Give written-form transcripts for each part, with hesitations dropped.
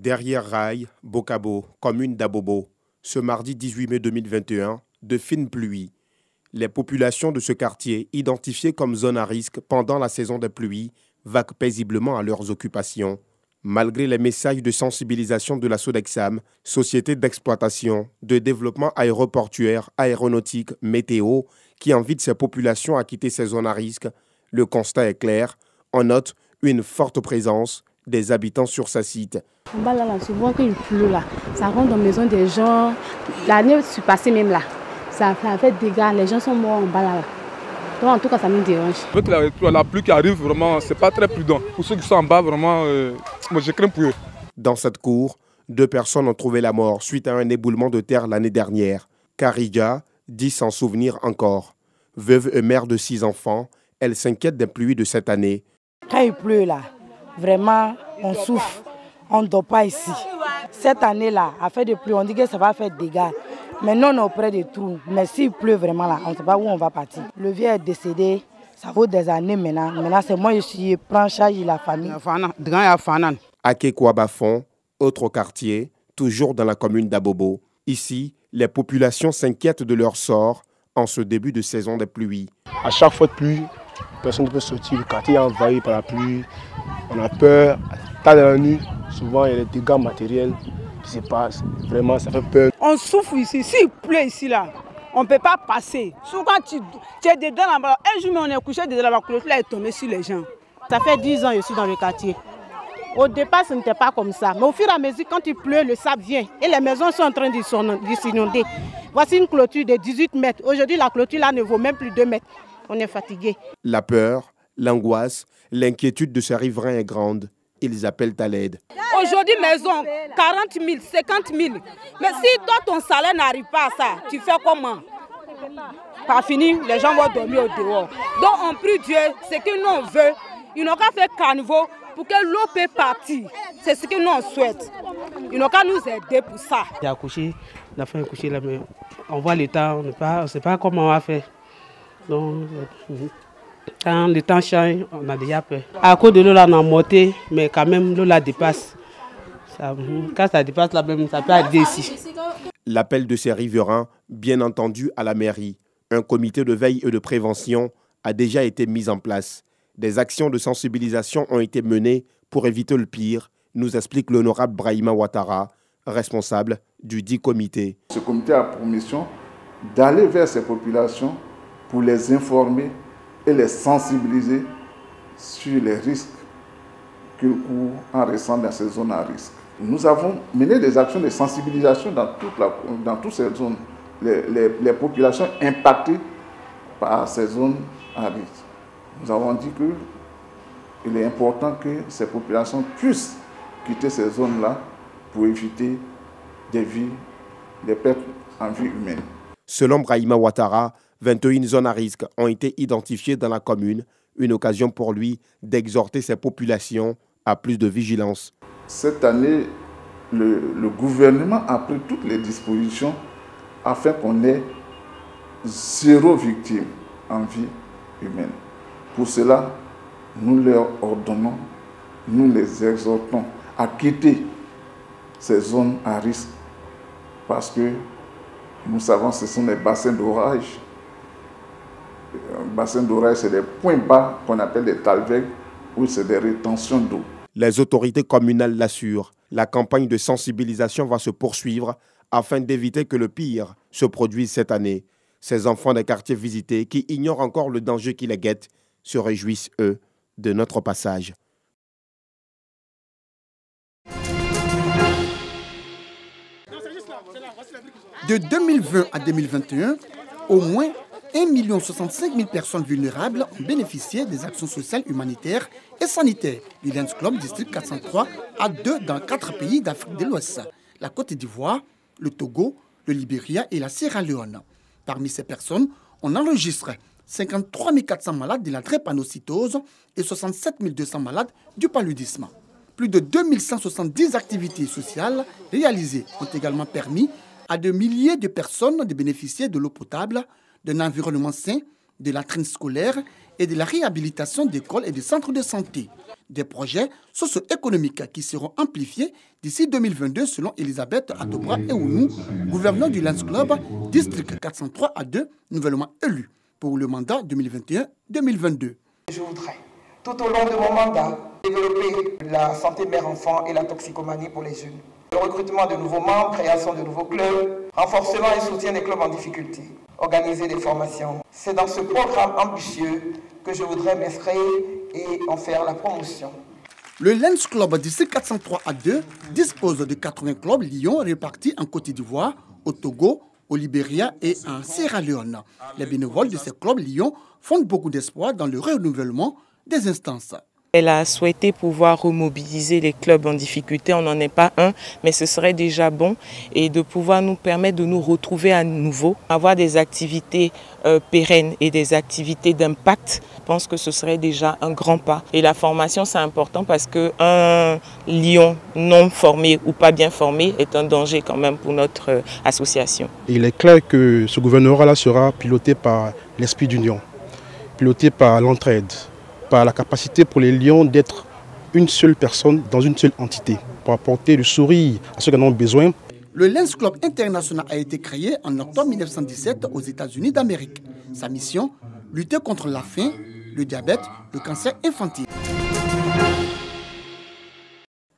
Derrière Rail, Bokabo, commune d'Abobo, ce mardi 18 mai 2021, de fines pluies. Les populations de ce quartier, identifiées comme zone à risque pendant la saison des pluies, vaquent paisiblement à leurs occupations. Malgré les messages de sensibilisation de la Sodexam, société d'exploitation, de développement aéroportuaire, aéronautique, météo, qui invite ces populations à quitter ces zones à risque, le constat est clair. On note une forte présence des habitants sur ce site. En bas là, souvent qu'il pleut là, ça rentre dans la maison des gens. L'année passée même là, ça a fait des dégâts, les gens sont morts en bas là. Donc en tout cas ça me dérange. Avec la pluie qui arrive vraiment, c'est pas très prudent. Pour ceux qui sont en bas vraiment, moi je crains pour eux. Dans cette cour, 2 personnes ont trouvé la mort suite à un éboulement de terre l'année dernière. Karija dit s'en souvenir encore. Veuve et mère de 6 enfants, elle s'inquiète des pluies de cette année. Quand il pleut là, vraiment on souffre, on ne dort pas ici. Cette année-là, à faire des pluies, on dit que ça va faire des dégâts. Mais nous, on est auprès des trous. Mais s'il pleut vraiment là, on ne sait pas où on va partir. Le vieux est décédé, ça vaut des années maintenant. Maintenant, c'est moi qui prends charge de la famille. Aké-Kouabafon, autre quartier, toujours dans la commune d'Abobo. Ici, les populations s'inquiètent de leur sort en ce début de saison des pluies. À chaque fois de pluie, personne ne peut sortir. Le quartier est envahi par la pluie. On a peur. Tard dans la nuit, souvent il y a des dégâts matériels qui se passent. Vraiment, ça fait peur. On souffre ici. S'il pleut ici, là, on ne peut pas passer. Souvent, tu es dedans là-bas. Un jour, on est couché dedans là-bas, la clôture est tombée sur les gens. Ça fait 10 ans que je suis dans le quartier. Au départ, ce n'était pas comme ça. Mais au fur et à mesure, quand il pleut, le sable vient. Et les maisons sont en train de s'inonder. Voici une clôture de 18 mètres. Aujourd'hui, la clôture là ne vaut même plus 2 mètres. On est fatigué. La peur, l'angoisse, l'inquiétude de ces riverains est grande. Ils appellent à l'aide. Aujourd'hui, maison, 40 000, 50 000. Mais si toi, ton salaire n'arrive pas à ça, tu fais comment? Par finir, les gens vont dormir au dehors. Donc, on prie Dieu, ce que nous on veut. Ils n'ont qu'à faire caniveau pour que l'eau peut partir. C'est ce que nous on souhaite. Ils n'ont qu'à nous aider pour ça. Il a accouché, la femme est couchée là, mais on voit l'état, on ne sait pas comment on va faire. Donc, quand le temps change, on a déjà peur. À cause de l'eau, là, on a monté, mais quand même, l'eau la dépasse. Quand ça dépasse là même, ça peut arriver ici. L'appel de ces riverains, bien entendu, à la mairie. Un comité de veille et de prévention a déjà été mis en place. Des actions de sensibilisation ont été menées pour éviter le pire, nous explique l'honorable Brahima Ouattara, responsable du dit comité. Ce comité a pour mission d'aller vers ces populations pour les informer et les sensibiliser sur les risques qu'ils courent en restant dans ces zones à risque. Nous avons mené des actions de sensibilisation dans toutes ces zones, les populations impactées par ces zones à risque. Nous avons dit qu'il est important que ces populations puissent quitter ces zones-là pour éviter des pertes en vie humaine. Selon Brahima Ouattara, 21 zones à risque ont été identifiées dans la commune, une occasion pour lui d'exhorter ses populations à plus de vigilance. Cette année, le gouvernement a pris toutes les dispositions afin qu'on ait 0 victime en vie humaine. Pour cela, nous leur ordonnons, nous les exhortons à quitter ces zones à risque parce que nous savons que ce sont des bassins d'orage. Un bassin d'orage, c'est des points bas qu'on appelle des talwegs, où c'est des rétentions d'eau. Les autorités communales l'assurent. La campagne de sensibilisation va se poursuivre afin d'éviter que le pire se produise cette année. Ces enfants des quartiers visités qui ignorent encore le danger qui les guette se réjouissent, eux, de notre passage. De 2020 à 2021, au moins 1 065 000 personnes vulnérables ont bénéficié des actions sociales, humanitaires et sanitaires du Lions Club District 403 à 2 dans 4 pays d'Afrique de l'Ouest, la Côte d'Ivoire, le Togo, le Libéria et la Sierra Leone. Parmi ces personnes, on enregistre 53 400 malades de la drépanocytose et 67 200 malades du paludisme. Plus de 2170 activités sociales réalisées ont également permis à de milliers de personnes de bénéficier de l'eau potable, d'un environnement sain, de la latrines scolaires et de la réhabilitation d'écoles et de centres de santé. Des projets socio-économiques qui seront amplifiés d'ici 2022 selon Elisabeth Atobra Eounou, gouverneur du Lions Club, district 403 à 2, nouvellement élu pour le mandat 2021-2022. Je voudrais, tout au long de mon mandat, développer la santé mère-enfant et la toxicomanie pour les jeunes. Le recrutement de nouveaux membres, création de nouveaux clubs, renforcement et soutien des clubs en difficulté, organiser des formations. C'est dans ce programme ambitieux que je voudrais m'inscrire et en faire la promotion. Le Lions Club district 403 à 2 dispose de 80 clubs Lions répartis en Côte d'Ivoire, au Togo, au Libéria et en Sierra Leone. Les bénévoles de ces clubs Lions font beaucoup d'espoir dans le renouvellement des instances. Elle a souhaité pouvoir remobiliser les clubs en difficulté. On n'en est pas un, mais ce serait déjà bon. Et de pouvoir nous permettre de nous retrouver à nouveau, avoir des activités pérennes et des activités d'impact. Je pense que ce serait déjà un grand pas. Et la formation, c'est important parce qu'un lion non formé ou pas bien formé est un danger quand même pour notre association. Il est clair que ce gouvernorat-là sera piloté par l'esprit d'union, piloté par l'entraide, par la capacité pour les lions d'être une seule personne dans une seule entité, pour apporter le sourire à ceux qui en ont besoin. Le Lions Club International a été créé en octobre 1917 aux États-Unis d'Amérique. Sa mission, lutter contre la faim, le diabète, le cancer infantile.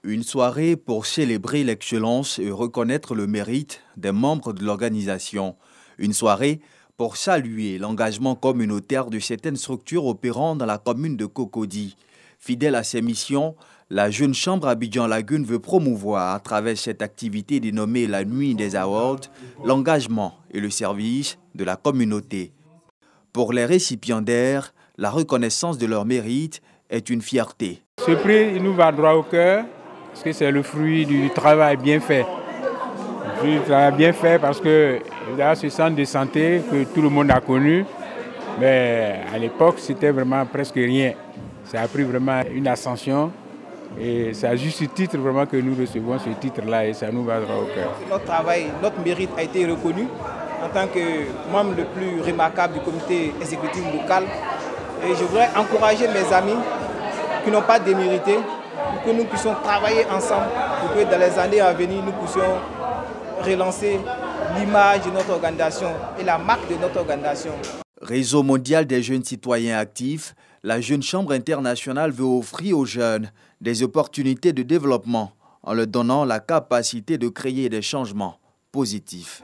Une soirée pour célébrer l'excellence et reconnaître le mérite des membres de l'organisation. Une soirée pour saluer l'engagement communautaire de certaines structures opérant dans la commune de Cocody. Fidèle à ses missions, la Jeune Chambre Abidjan Lagune veut promouvoir à travers cette activité dénommée la Nuit des Awards, l'engagement et le service de la communauté. Pour les récipiendaires, la reconnaissance de leur mérite est une fierté. Ce prix, il nous va droit au cœur parce que c'est le fruit du travail bien fait. Le travail bien fait parce que là, ce centre de santé que tout le monde a connu, mais à l'époque, c'était vraiment presque rien. Ça a pris vraiment une ascension et c'est à juste titre vraiment que nous recevons ce titre-là et ça nous va droit au cœur. Notre travail, notre mérite a été reconnu en tant que membre le plus remarquable du comité exécutif local. Et je voudrais encourager mes amis qui n'ont pas démérité pour que nous puissions travailler ensemble, pour que dans les années à venir, nous puissions relancer l'image de notre organisation et la marque de notre organisation. Réseau mondial des jeunes citoyens actifs, la Jeune Chambre internationale veut offrir aux jeunes des opportunités de développement en leur donnant la capacité de créer des changements positifs.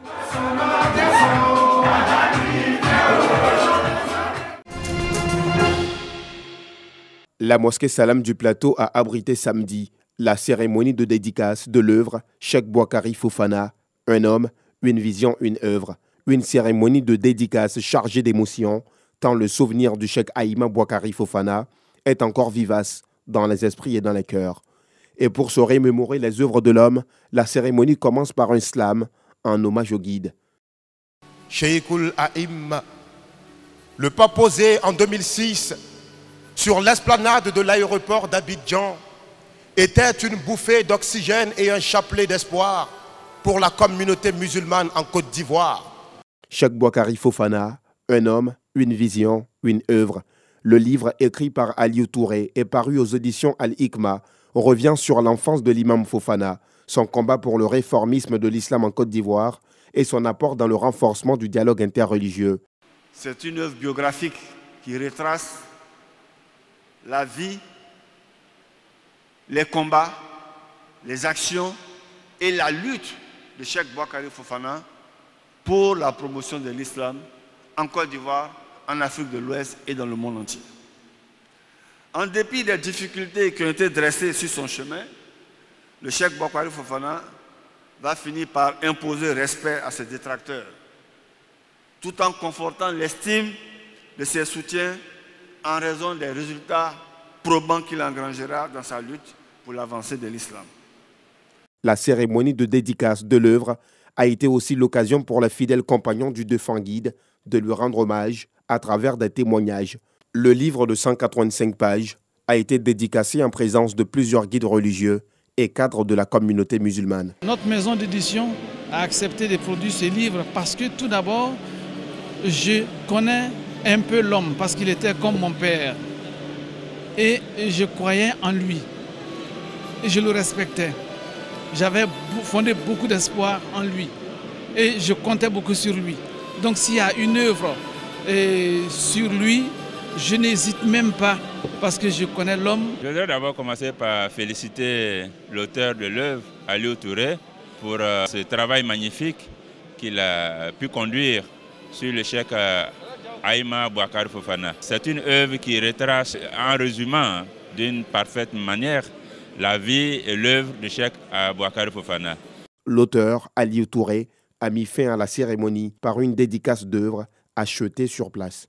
La mosquée Salam du Plateau a abrité samedi la cérémonie de dédicace de l'œuvre Cheikh Boakari Fofana, un homme, une vision, une œuvre. Une cérémonie de dédicace chargée d'émotions, tant le souvenir du Cheikh Haïma Boakari Fofana est encore vivace dans les esprits et dans les cœurs. Et pour se remémorer les œuvres de l'homme, la cérémonie commence par un slam en hommage au guide. Cheikhoul Haïma, le pas posé en 2006 sur l'esplanade de l'aéroport d'Abidjan était une bouffée d'oxygène et un chapelet d'espoir pour la communauté musulmane en Côte d'Ivoire. Cheikh Boakari Fofana, un homme, une vision, une œuvre. Le livre écrit par Aliou Touré et paru aux éditions Al-Hikma revient sur l'enfance de l'imam Fofana, son combat pour le réformisme de l'islam en Côte d'Ivoire et son apport dans le renforcement du dialogue interreligieux. C'est une œuvre biographique qui retrace la vie, les combats, les actions et la lutte de Cheikh Boakari Fofana pour la promotion de l'islam en Côte d'Ivoire, en Afrique de l'Ouest et dans le monde entier. En dépit des difficultés qui ont été dressées sur son chemin, le Cheikh Boakari Fofana va finir par imposer respect à ses détracteurs, tout en confortant l'estime de ses soutiens en raison des résultats probants qu'il engrangera dans sa lutte pour l'avancée de l'islam. La cérémonie de dédicace de l'œuvre a été aussi l'occasion pour les fidèles compagnons du défunt guide de lui rendre hommage à travers des témoignages. Le livre de 185 pages a été dédicacé en présence de plusieurs guides religieux et cadres de la communauté musulmane. Notre maison d'édition a accepté de produire ce livre parce que tout d'abord, je connais un peu l'homme parce qu'il était comme mon père. Et je croyais en lui. Et je le respectais. J'avais fondé beaucoup d'espoir en lui. Et je comptais beaucoup sur lui. Donc s'il y a une œuvre sur lui, je n'hésite même pas parce que je connais l'homme. Je voudrais d'abord commencer par féliciter l'auteur de l'œuvre, Aliou Touré, pour ce travail magnifique qu'il a pu conduire sur le cheikh Aïma Boubacar Fofana. C'est une œuvre qui retrace en résumant d'une parfaite manière la vie et l'œuvre de cheikh Boubacar Fofana. L'auteur, Aliou Touré, a mis fin à la cérémonie par une dédicace d'œuvres achetée sur place.